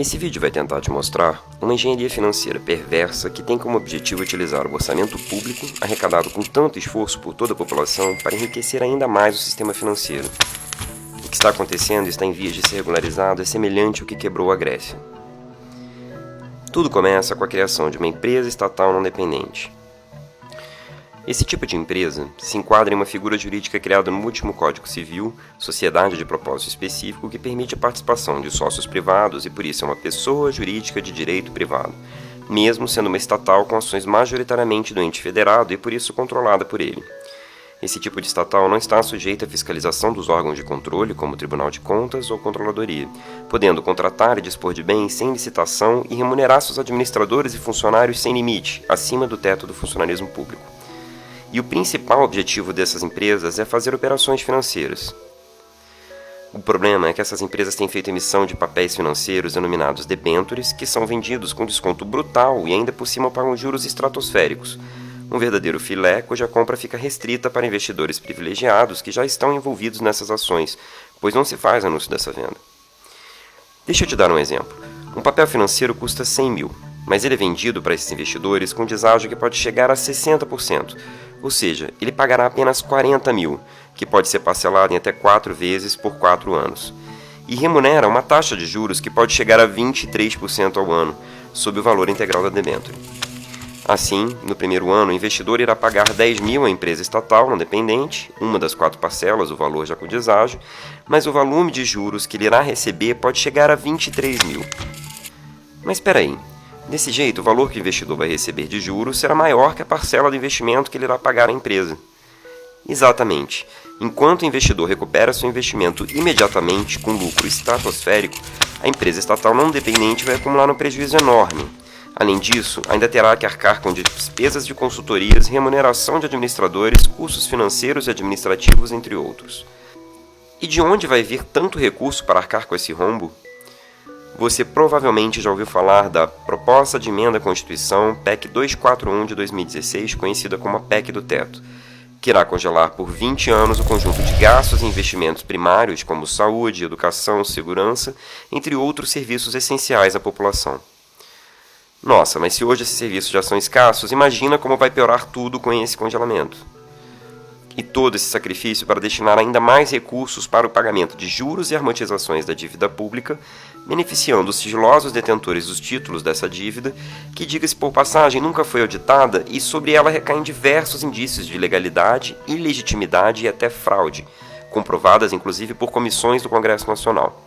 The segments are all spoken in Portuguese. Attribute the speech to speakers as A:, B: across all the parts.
A: Esse vídeo vai tentar te mostrar uma engenharia financeira perversa que tem como objetivo utilizar o orçamento público, arrecadado com tanto esforço por toda a população, para enriquecer ainda mais o sistema financeiro. O que está acontecendo e está em vias de ser regularizado é semelhante ao que quebrou a Grécia. Tudo começa com a criação de uma empresa estatal não dependente. Esse tipo de empresa se enquadra em uma figura jurídica criada no último Código Civil, sociedade de propósito específico, que permite a participação de sócios privados e por isso é uma pessoa jurídica de direito privado, mesmo sendo uma estatal com ações majoritariamente do ente federado e por isso controlada por ele. Esse tipo de estatal não está sujeito à fiscalização dos órgãos de controle, como o Tribunal de Contas ou Controladoria, podendo contratar e dispor de bens sem licitação e remunerar seus administradores e funcionários sem limite, acima do teto do funcionalismo público. E o principal objetivo dessas empresas é fazer operações financeiras. O problema é que essas empresas têm feito emissão de papéis financeiros denominados debêntures, que são vendidos com desconto brutal e ainda por cima pagam juros estratosféricos. Um verdadeiro filé cuja compra fica restrita para investidores privilegiados que já estão envolvidos nessas ações, pois não se faz anúncio dessa venda. Deixa eu te dar um exemplo. Um papel financeiro custa 100 mil, mas ele é vendido para esses investidores com deságio que pode chegar a 60%, ou seja, ele pagará apenas 40 mil, que pode ser parcelado em até 4 vezes por 4 anos, e remunera uma taxa de juros que pode chegar a 23% ao ano, sob o valor integral da debênture. Assim, no primeiro ano, o investidor irá pagar 10 mil à empresa estatal não dependente, uma das 4 parcelas, o valor já com deságio, mas o volume de juros que ele irá receber pode chegar a 23 mil. Mas espera aí. Desse jeito, o valor que o investidor vai receber de juros será maior que a parcela do investimento que ele irá pagar à empresa. Exatamente. Enquanto o investidor recupera seu investimento imediatamente com lucro estratosférico, a empresa estatal não dependente vai acumular um prejuízo enorme. Além disso, ainda terá que arcar com despesas de consultorias, remuneração de administradores, custos financeiros e administrativos, entre outros. E de onde vai vir tanto recurso para arcar com esse rombo? Você provavelmente já ouviu falar da Proposta de Emenda à Constituição PEC 241 de 2016, conhecida como a PEC do Teto, que irá congelar por 20 anos o conjunto de gastos e investimentos primários como saúde, educação, segurança, entre outros serviços essenciais à população. Nossa, mas se hoje esses serviços já são escassos, imagina como vai piorar tudo com esse congelamento. E todo esse sacrifício para destinar ainda mais recursos para o pagamento de juros e amortizações da dívida pública, beneficiando os sigilosos detentores dos títulos dessa dívida, que, diga-se por passagem, nunca foi auditada e sobre ela recaem diversos indícios de ilegalidade, ilegitimidade e até fraude, comprovadas inclusive por comissões do Congresso Nacional.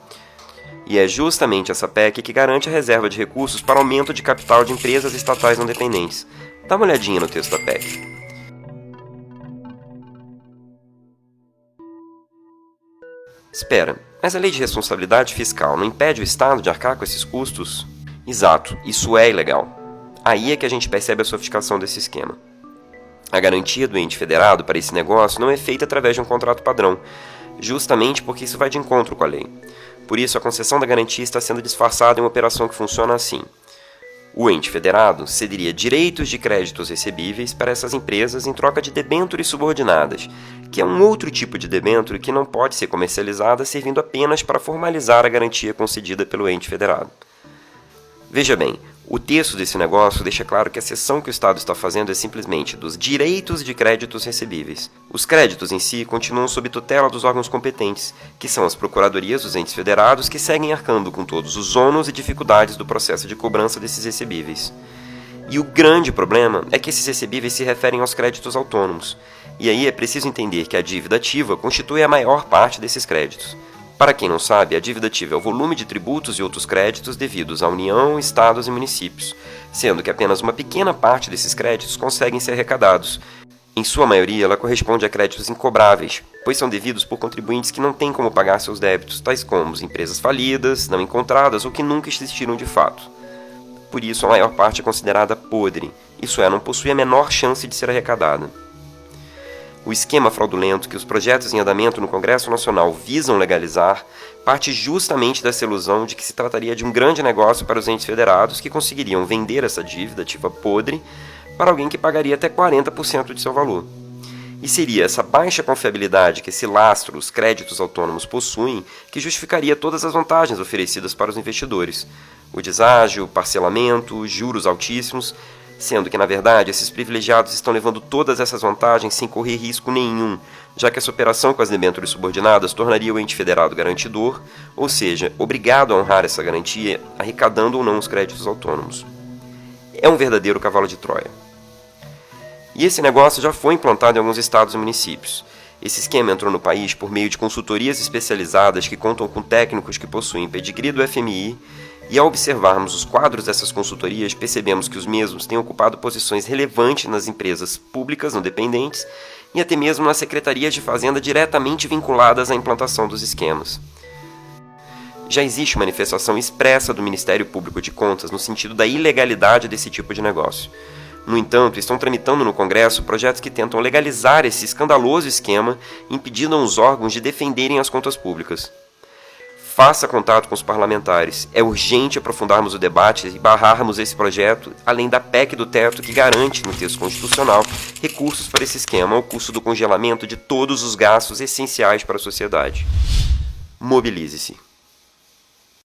A: E é justamente essa PEC que garante a reserva de recursos para aumento de capital de empresas estatais não dependentes. Dá uma olhadinha no texto da PEC. Espera, mas a lei de responsabilidade fiscal não impede o Estado de arcar com esses custos? Exato, isso é ilegal. Aí é que a gente percebe a sofisticação desse esquema. A garantia do ente federado para esse negócio não é feita através de um contrato padrão, justamente porque isso vai de encontro com a lei. Por isso, a concessão da garantia está sendo disfarçada em uma operação que funciona assim. O ente federado cederia direitos de créditos recebíveis para essas empresas em troca de debêntures subordinadas, que é um outro tipo de debênture que não pode ser comercializada servindo apenas para formalizar a garantia concedida pelo ente federado. Veja bem, o texto desse negócio deixa claro que a cessão que o Estado está fazendo é simplesmente dos direitos de créditos recebíveis. Os créditos em si continuam sob tutela dos órgãos competentes, que são as procuradorias dos entes federados que seguem arcando com todos os ônus e dificuldades do processo de cobrança desses recebíveis. E o grande problema é que esses recebíveis se referem aos créditos autônomos, e aí é preciso entender que a dívida ativa constitui a maior parte desses créditos. Para quem não sabe, a dívida ativa é o volume de tributos e outros créditos devidos à União, Estados e municípios, sendo que apenas uma pequena parte desses créditos conseguem ser arrecadados. Em sua maioria, ela corresponde a créditos incobráveis, pois são devidos por contribuintes que não têm como pagar seus débitos, tais como empresas falidas, não encontradas ou que nunca existiram de fato. Por isso, a maior parte é considerada podre, isso é, não possui a menor chance de ser arrecadada. O esquema fraudulento que os projetos em andamento no Congresso Nacional visam legalizar parte justamente dessa ilusão de que se trataria de um grande negócio para os entes federados que conseguiriam vender essa dívida ativa podre para alguém que pagaria até 40% de seu valor. E seria essa baixa confiabilidade que esse lastro, os créditos autônomos, possuem, que justificaria todas as vantagens oferecidas para os investidores. o deságio, parcelamento, juros altíssimos, sendo que, na verdade, esses privilegiados estão levando todas essas vantagens sem correr risco nenhum, já que essa operação com as debêntures subordinadas tornaria o ente federado garantidor, ou seja, obrigado a honrar essa garantia, arrecadando ou não os créditos autônomos. É um verdadeiro cavalo de Troia. E esse negócio já foi implantado em alguns estados e municípios. Esse esquema entrou no país por meio de consultorias especializadas que contam com técnicos que possuem pedigree do FMI, e ao observarmos os quadros dessas consultorias, percebemos que os mesmos têm ocupado posições relevantes nas empresas públicas não dependentes e até mesmo nas secretarias de fazenda diretamente vinculadas à implantação dos esquemas. Já existe manifestação expressa do Ministério Público de Contas no sentido da ilegalidade desse tipo de negócio. No entanto, estão tramitando no Congresso projetos que tentam legalizar esse escandaloso esquema, impedindo aos órgãos de defenderem as contas públicas. Faça contato com os parlamentares. É urgente aprofundarmos o debate e barrarmos esse projeto, além da PEC do teto que garante, no texto constitucional, recursos para esse esquema ao custo do congelamento de todos os gastos essenciais para a sociedade. Mobilize-se.